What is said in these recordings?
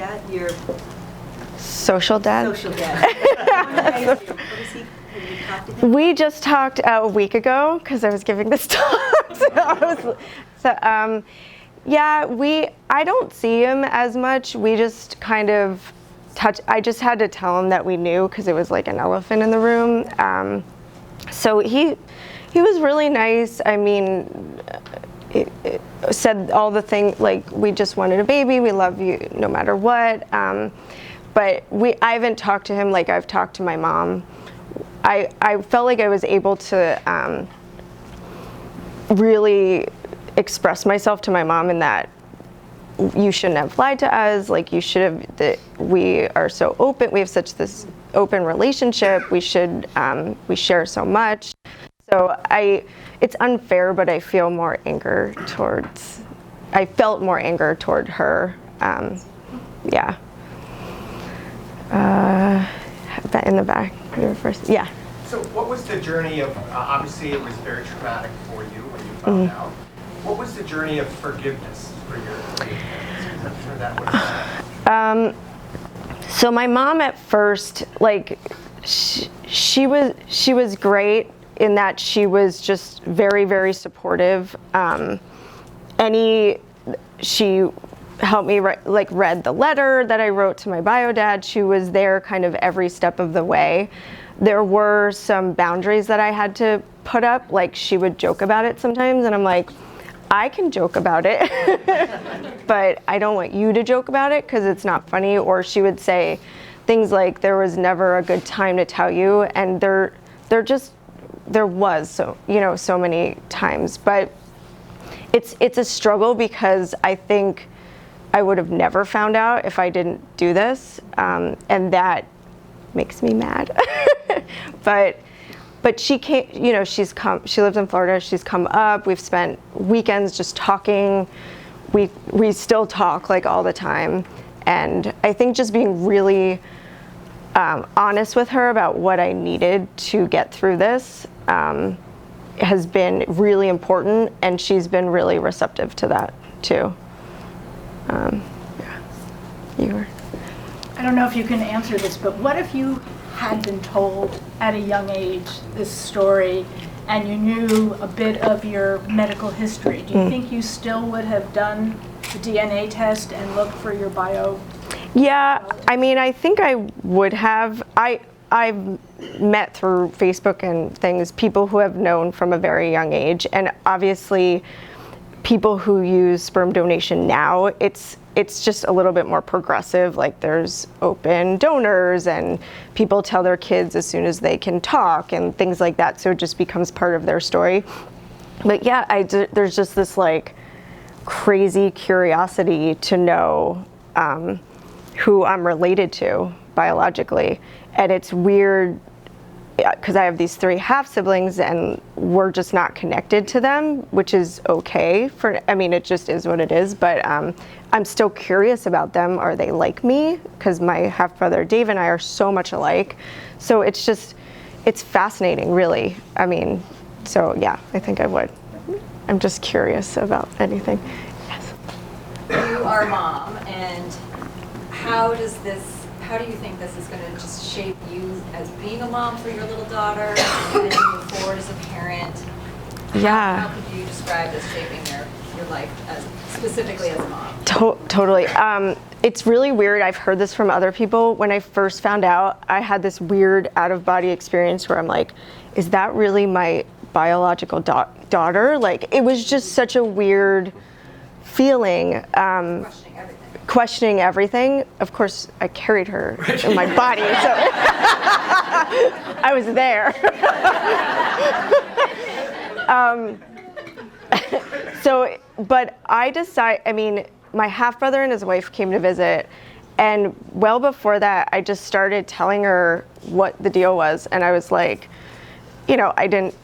dad? Your social dad? social dad. What is he? Have you talked to him? We just talked a week ago because I was giving this talk. I don't see him as much. We just kind of I just had to tell him that we knew because it was like an elephant in the room. So he was really nice. I mean, it said all the things, like, we just wanted a baby, we love you no matter what. But I haven't talked to him like I've talked to my mom. I felt like I was able to really express myself to my mom in that you shouldn't have lied to us, like you should have, that we are so open, we have such this open relationship, we share so much. So it's unfair, but I feel more anger I felt more anger toward her. Yeah. In the back, first. Yeah. So what was the journey of, obviously it was very traumatic for you when you found out. What was the journey of forgiveness for your parents? I'm sure that was... So my mom at first, like, she was great in that she was just very, very supportive. She helped me read the letter that I wrote to my bio dad. She was there kind of every step of the way. There were some boundaries that I had to put up, like she would joke about it sometimes, and I'm like, I can joke about it, but I don't want you to joke about it because it's not funny. Or she would say things like, there was never a good time to tell you, and there was so many times. But it's a struggle because I think I would have never found out if I didn't do this, and that makes me mad. But she came, she lives in Florida, she's come up, we've spent weekends just talking, we still talk like all the time, and I think just being really honest with her about what I needed to get through this has been really important, and she's been really receptive to that too. I don't know if you can answer this, but what if you had been told at a young age this story and you knew a bit of your medical history? Do you think you still would have done the DNA test and looked for your bio? Yeah, I mean, I think I would have. I've met through Facebook and things people who have known from a very young age, and obviously people who use sperm donation now, it's just a little bit more progressive. Like, there's open donors and people tell their kids as soon as they can talk and things like that, so it just becomes part of their story. But yeah, there's just this like crazy curiosity to know who I'm related to biologically. And it's weird because I have these 3 half siblings and we're just not connected to them, which is okay it just is what it is, but I'm still curious about them. Are they like me? Because my half brother Dave and I are so much alike. So it's fascinating, really. I mean, so yeah, I think I would. I'm just curious about anything. Yes. You are a mom, and how do you think this is going to just shape you as being a mom for your little daughter and then move forward as a parent? Yeah. How could you describe this shaping your life specifically as a mom? Totally. It's really weird. I've heard this from other people. When I first found out, I had this weird out-of-body experience where I'm like, is that really my biological daughter? Like, it was just such a weird feeling. Questioning everything. Of course, I carried her in my body, so I was there. But my half brother and his wife came to visit, and well before that, I just started telling her what the deal was, and I was like, I didn't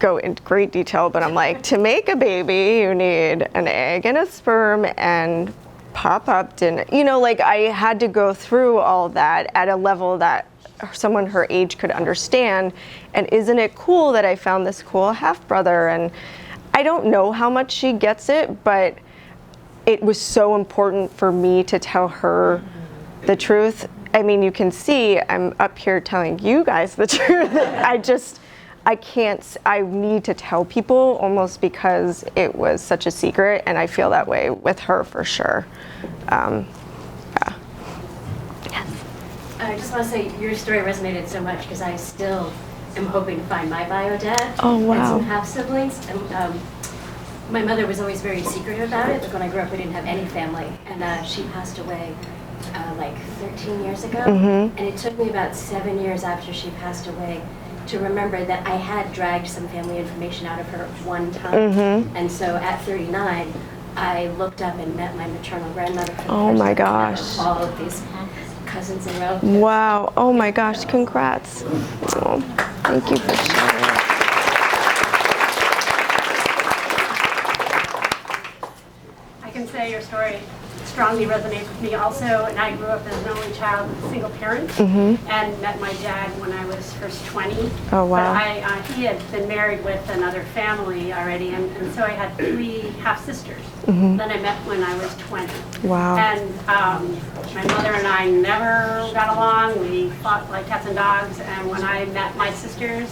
go into great detail, but I'm like, to make a baby, you need an egg and a sperm and pop-up dinner. I had to go through all that at a level that someone her age could understand. And isn't it cool that I found this cool half-brother? And I don't know how much she gets it, but it was so important for me to tell her the truth, I mean, you can see I'm up here telling you guys the truth. I can't, I need to tell people almost because it was such a secret, and I feel that way with her for sure. Yeah. Yes. I just want to say your story resonated so much because I still am hoping to find my bio dad. Oh, wow. And some half siblings. And my mother was always very secretive about it. Like when I grew up, we didn't have any family, and she passed away like 13 years ago. And it took me about 7 years after she passed away to remember that I had dragged some family information out of her one time. And so at 39, I looked up and met my maternal grandmother for the Oh first my time. gosh. All of these cousins and relatives. Wow. Oh my gosh. Congrats. Oh, thank you for sharing. I can say your story strongly resonates with me also, and I grew up as an only child with a single parent and met my dad when I was first 20. Oh, wow. But he had been married with another family already, and so I had 3 half-sisters. Then I met when I was 20. Wow. And my mother and I never got along. We fought like cats and dogs, and when I met my sisters,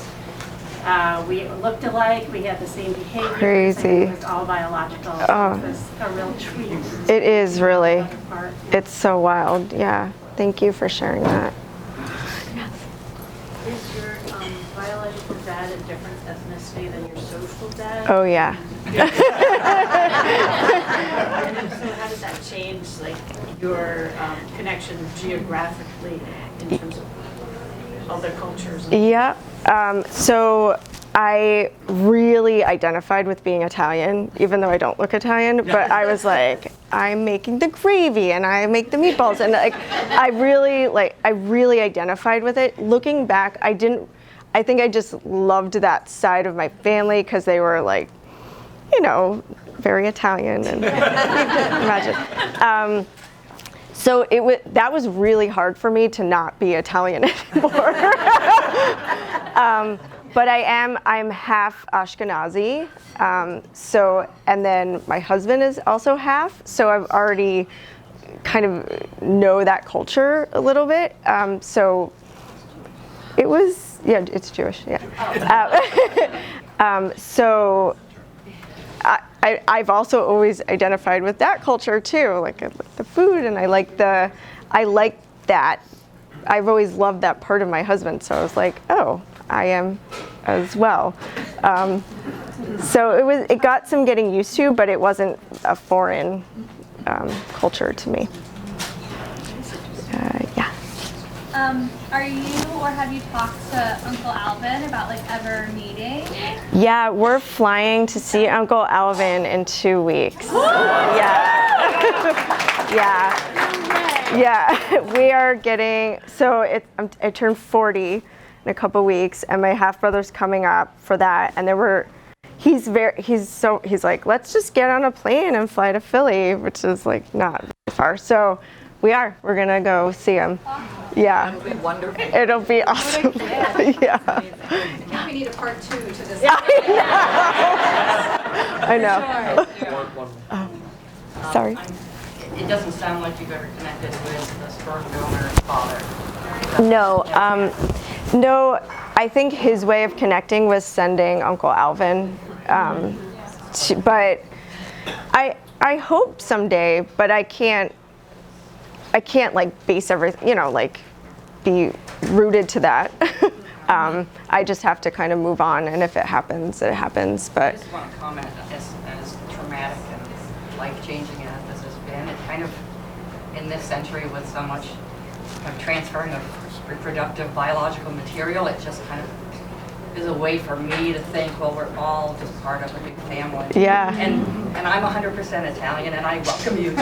we looked alike, we had the same behavior. Crazy. It was all biological. Oh. It was a real treat. It is really. Apart. It's so wild. Yeah. Thank you for sharing that. Is your biological dad a different ethnicity than your social dad? Oh, yeah. And so how does that change like your connection geographically in terms of other cultures? Yeah. So I really identified with being Italian, even though I don't look Italian, but I was like, I'm making the gravy and I make the meatballs, and I really identified with it. Looking back, I think I just loved that side of my family because they were like, you know, very Italian, and you can imagine. So that was really hard for me to not be Italian anymore. But I'm half Ashkenazi. And then my husband is also half. So I've already kind of know that culture a little bit. So it was, yeah, it's Jewish, yeah. So I've also always identified with that culture too. Like I like the food, and I like that. I've always loved that part of my husband. So I was like, oh, I am as well. So it got some getting used to, but it wasn't a foreign culture to me. Yeah. Are you or have you talked to Uncle Alvin about like ever meeting? Yeah, we're flying to see Uncle Alvin in 2 weeks. Yeah. Yeah. Yeah. We are getting, so I turned 40 in a couple weeks, and my half brother's coming up for that, and he's like, let's just get on a plane and fly to Philly, which is like not very far. So we're gonna go see him. Yeah. It'll be wonderful. It'll be awesome. Yeah. I think we need a part 2 to this. I know. Sorry. It doesn't sound like you've ever connected with the sperm donor father. No. No. I think his way of connecting was sending Uncle Alvin. But I hope someday, but I can't like base everything, like be rooted to that. I just have to kind of move on, and if it happens, it happens. But I just want to comment, as traumatic and life-changing as this has been, it kind of, in this century with so much kind of transferring of reproductive biological material, it just kind of is a way for me to think, well, we're all just part of a big family. yeah. And I'm 100% Italian, and I welcome you.